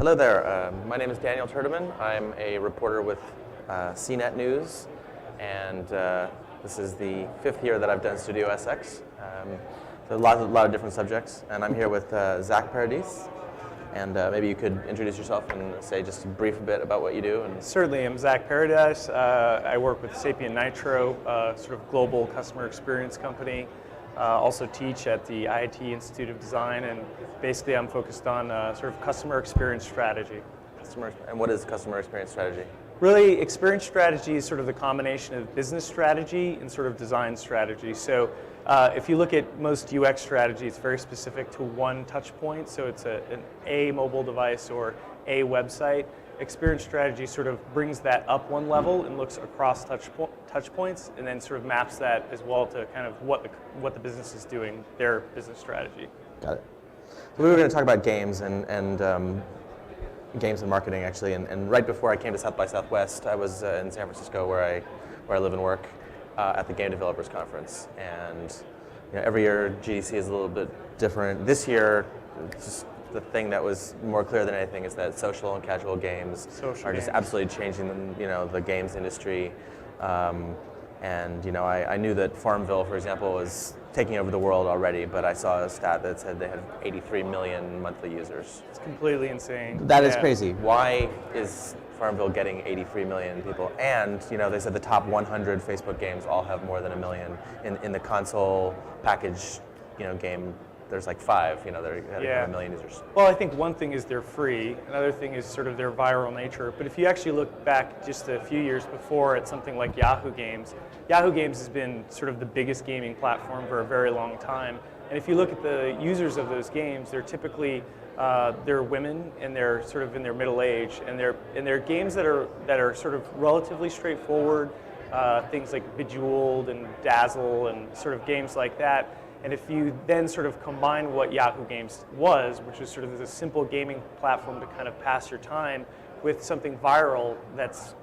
Hello there. My name is Daniel Terdiman. I'm a reporter with CNET News, and this is the 5th year that I've done Studio SX. So a lot of different subjects, and I'm here with Zach Paradis. And maybe you could introduce yourself and say just a brief bit about what you do. And certainly, I'm Zach Paradis. I work with Sapient Nitro, sort of global customer experience company. Also teach at the IIT Institute of Design, and basically I'm focused on sort of customer experience strategy. And what is customer experience strategy? Really, experience strategy is sort of the combination of business strategy and sort of design strategy. So if you look at most UX strategy, it's very specific to one touch point. So it's a mobile device or a website. Experience strategy sort of brings that up one level and looks across touch points, and then sort of maps that as well to kind of what the business is doing, their business strategy. Got it. So we were going to talk about games and games and marketing actually. And right before I came to South by Southwest, I was in San Francisco where I live and work at the Game Developers Conference. And every year GDC is a little bit different. This year, just the thing that was more clear than anything is that social and casual games are just absolutely changing the games industry. And I knew that Farmville, for example, was taking over the world already, but I saw a stat that said they had 83 million monthly users. It's completely insane. That is crazy. Why is Farmville getting 83 million people? And they said the top 100 Facebook games all have more than 1 million. In the console package, game, there's like 5, they're having 1 million users. Well, I think one thing is they're free. Another thing is sort of their viral nature. But if you actually look back just a few years before at something like Yahoo Games has been sort of the biggest gaming platform for a very long time. And if you look at the users of those games, they're typically they're women, and they're sort of in their middle age, and they're games that are sort of relatively straightforward, things like Bejeweled and Dazzle and sort of games like that. And if you then sort of combine what Yahoo Games was, which was sort of a simple gaming platform to kind of pass your time, with something viral that's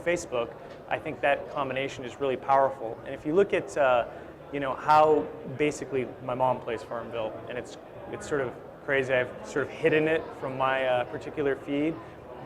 Facebook, I think that combination is really powerful. And if you look at how basically my mom plays Farmville, and it's sort of crazy. I've sort of hidden it from my particular feed,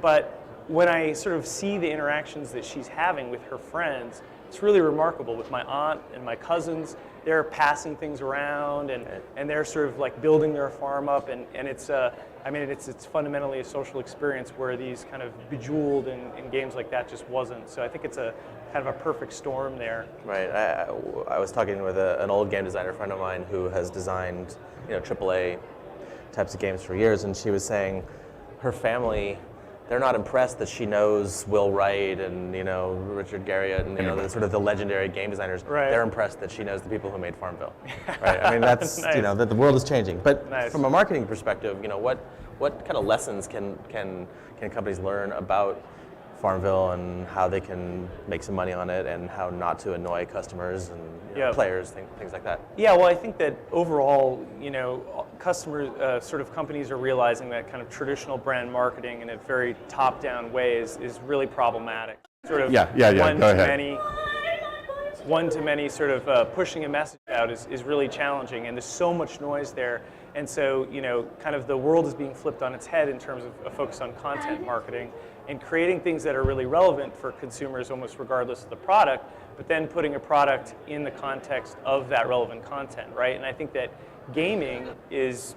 but when I sort of see the interactions that she's having with her friends, it's really remarkable. With my aunt and my cousins, they're passing things around, and they're sort of like building their farm up, and it's it's fundamentally a social experience where these kind of Bejeweled and games like that just wasn't. So I think it's a kind of a perfect storm there. Right. I was talking with an old game designer friend of mine who has designed AAA types of games for years, and she was saying her family, they're not impressed that she knows Will Wright and Richard Garriott and the sort of the legendary game designers. Right. They're impressed that she knows the people who made Farmville. Right. I mean, that's nice. That the world is changing. But nice. From a marketing perspective, what kind of lessons can companies learn about Farmville and how they can make some money on it and how not to annoy customers and players, things like that? Yeah, well, I think that overall, customers, sort of companies are realizing that kind of traditional brand marketing in a very top-down way is really problematic. Sort of one to many sort of pushing a message out is really challenging, and there's so much noise there. And so, kind of the world is being flipped on its head in terms of a focus on content marketing and creating things that are really relevant for consumers almost regardless of the product, but then putting a product in the context of that relevant content, right? And I think that gaming is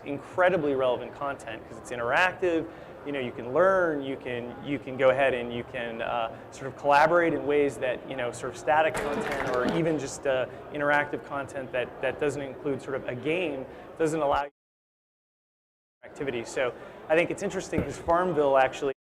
incredibly relevant content because it's interactive. You can learn, you can go ahead and you can sort of collaborate in ways that sort of static content or even just interactive content that doesn't include sort of a game doesn't allow you activity. So I think it's interesting because Farmville actually,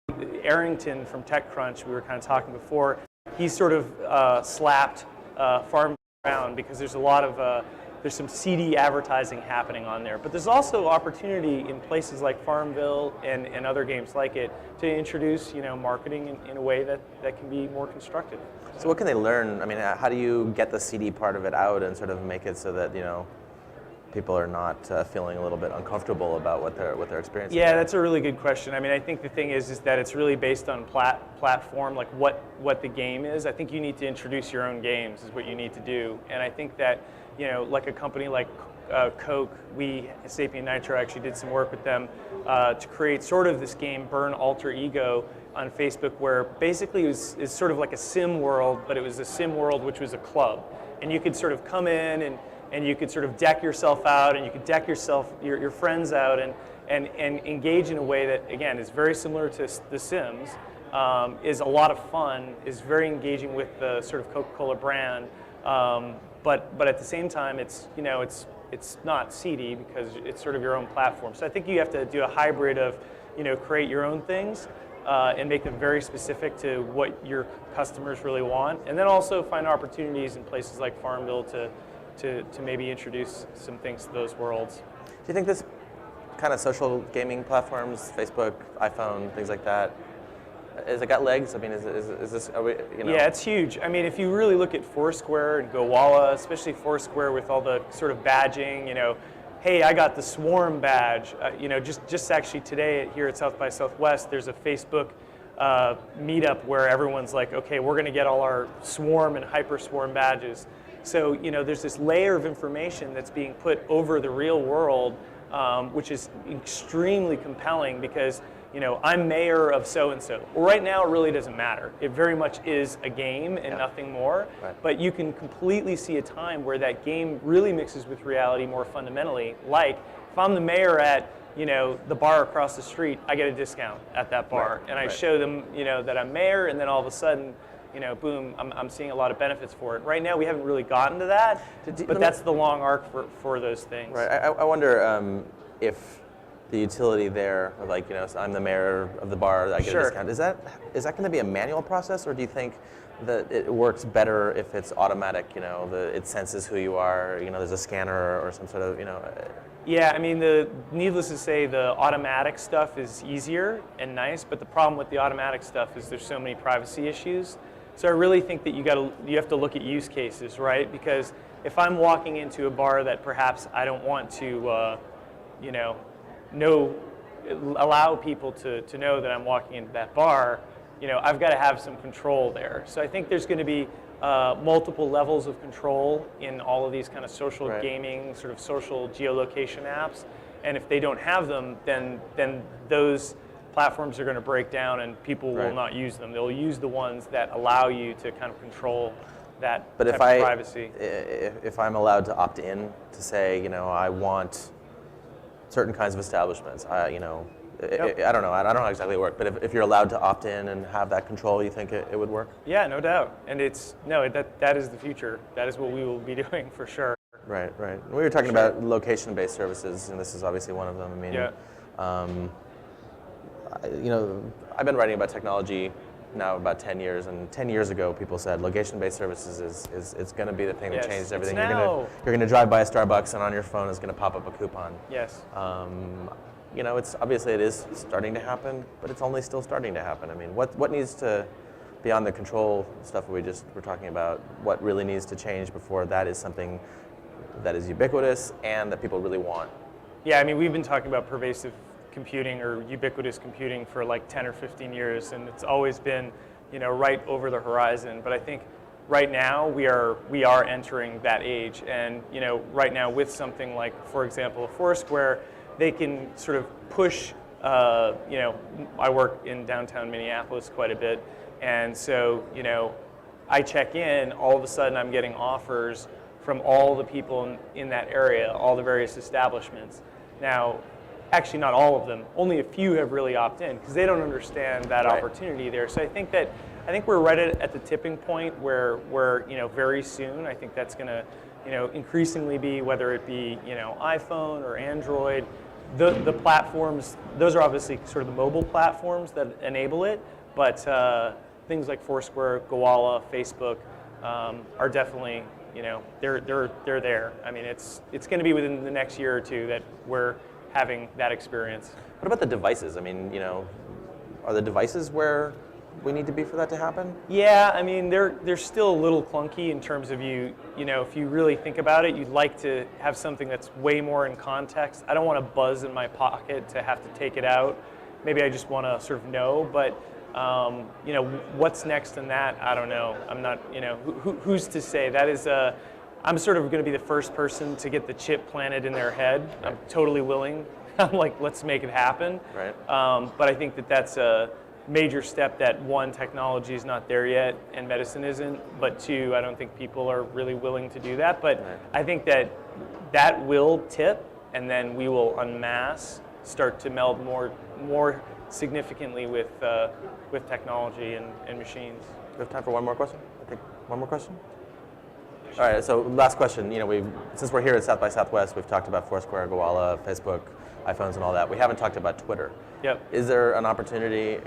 Arrington from TechCrunch, we were kind of talking before, he sort of slapped Farmville around because there's a lot of there's some seedy advertising happening on there. But there's also opportunity in places like Farmville and other games like it to introduce marketing in a way that can be more constructive. So what can they learn? I mean, how do you get the seedy part of it out and sort of make it so that people are not feeling a little bit uncomfortable about what they're experiencing? Yeah, that's a really good question. I mean, I think the thing is that it's really based on platform, like what the game is. I think you need to introduce your own games is what you need to do. And I think that, like a company like Coke, we, SapientNitro, actually did some work with them to create sort of this game, Burn Alter Ego, on Facebook, where basically it's sort of like a sim world, but it was a sim world which was a club. And you could sort of come in and you could sort of deck yourself out, and you could deck your friends out, and engage in a way that, again, is very similar to The Sims, is a lot of fun, is very engaging with the sort of Coca-Cola brand, but at the same time, it's not seedy because it's sort of your own platform. So I think you have to do a hybrid of, create your own things and make them very specific to what your customers really want, and then also find opportunities in places like Farmville to maybe introduce some things to those worlds. Do you think this kind of social gaming platforms, Facebook, iPhone, things like that, has it got legs? I mean, is this, are we, Yeah, it's huge. I mean, if you really look at Foursquare and Gowalla, especially Foursquare with all the sort of badging, hey, I got the Swarm badge. Just actually today here at South by Southwest, there's a Facebook meetup where everyone's like, okay, we're going to get all our Swarm and Hyper Swarm badges. So, there's this layer of information that's being put over the real world, which is extremely compelling because, I'm mayor of so-and-so. Well, right now, it really doesn't matter. It very much is a game and nothing more. Right. But you can completely see a time where that game really mixes with reality more fundamentally. Like, if I'm the mayor at, the bar across the street, I get a discount at that bar. Right. And I show them, that I'm mayor, and then all of a sudden, boom, I'm seeing a lot of benefits for it. Right now, we haven't really gotten to that, but that's the long arc for those things. Right. I wonder if the utility there, like, I'm the mayor of the bar, I get a discount. Is that going to be a manual process, or do you think that it works better if it's automatic, it senses who you are, there's a scanner or some sort of, Yeah, I mean, needless to say, the automatic stuff is easier and nice, but the problem with the automatic stuff is there's so many privacy issues. So I really think that you have to look at use cases, right? Because if I'm walking into a bar that perhaps I don't want to, allow people to know that I'm walking into that bar, I've got to have some control there. So I think there's going to be multiple levels of control in all of these kind of social gaming, sort of social geolocation apps. And if they don't have them, then those platforms are going to break down and people will not use them. They'll use the ones that allow you to kind of control that type of privacy. If I'm allowed to opt in to say, I want certain kinds of establishments, I don't know. I don't know how exactly it works, but if you're allowed to opt in and have that control, you think it would work? Yeah, no doubt. And that is the future. That is what we will be doing for sure. Right. We were talking about location-based services, and this is obviously one of them. I mean, I've been writing about technology now about 10 years, and 10 years ago people said location-based services is going to be the thing that changes everything. You're going to drive by a Starbucks and on your phone is going to pop up a coupon. Yes. It's obviously it is starting to happen, but it's only still starting to happen. I mean, what needs to, beyond the control stuff we just were talking about, what really needs to change before that is something that is ubiquitous and that people really want? Yeah, I mean, we've been talking about pervasive computing or ubiquitous computing for like 10 or 15 years, and it's always been, right over the horizon. But I think right now we are entering that age, and right now with something like, for example, Foursquare, they can sort of push. I work in downtown Minneapolis quite a bit, and so I check in. All of a sudden, I'm getting offers from all the people in that area, all the various establishments. Now, actually not all of them, only a few have really opted in because they don't understand that opportunity there. So I think we're right at the tipping point where very soon, I think that's going to increasingly be, whether it be iPhone or Android, the platforms, those are obviously sort of the mobile platforms that enable it, but things like Foursquare, Gowalla, Facebook are definitely, they're there. I mean, it's going to be within the next year or two that we're having that experience. What about the devices? I mean, are the devices where we need to be for that to happen? Yeah, I mean, they're still a little clunky in terms of if you really think about it, you'd like to have something that's way more in context. I don't want a buzz in my pocket to have to take it out. Maybe I just want to sort of know, but what's next in that? I don't know. I'm not, who's to say? That is I'm sort of going to be the first person to get the chip planted in their head. I'm totally willing. I'm like, let's make it happen. Right. But I think that that's a major step that one, technology is not there yet and medicine isn't, but two, I don't think people are really willing to do that. But Right. I think that that will tip, and then we will en masse start to meld more significantly with technology and machines. Do we have time for one more question? I think one more question? All right, so last question. Since we're here at South by Southwest, we've talked about Foursquare, Gowalla, Facebook, iPhones, and all that. We haven't talked about Twitter. Yep. Is there an opportunity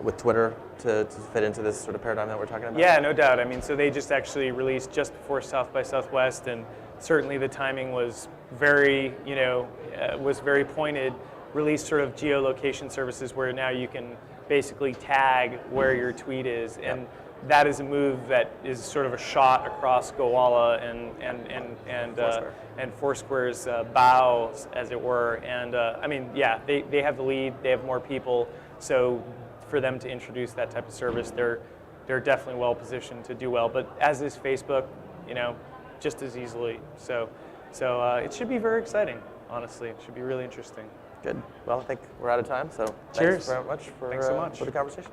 with Twitter to fit into this sort of paradigm that we're talking about? Yeah, no doubt. I mean, so they just actually released just before South by Southwest, and certainly the timing was very pointed. Released sort of geolocation services where now you can basically tag where your tweet is, and that is a move that is sort of a shot across Gowalla and Foursquare's bows, as it were. And I mean, yeah, they have the lead. They have more people, so for them to introduce that type of service, they're definitely well positioned to do well. But as is Facebook, just as easily. So it should be very exciting. Honestly, it should be really interesting. Good. Well, I think we're out of time. So Cheers. Thanks very much Thanks so much for the conversation.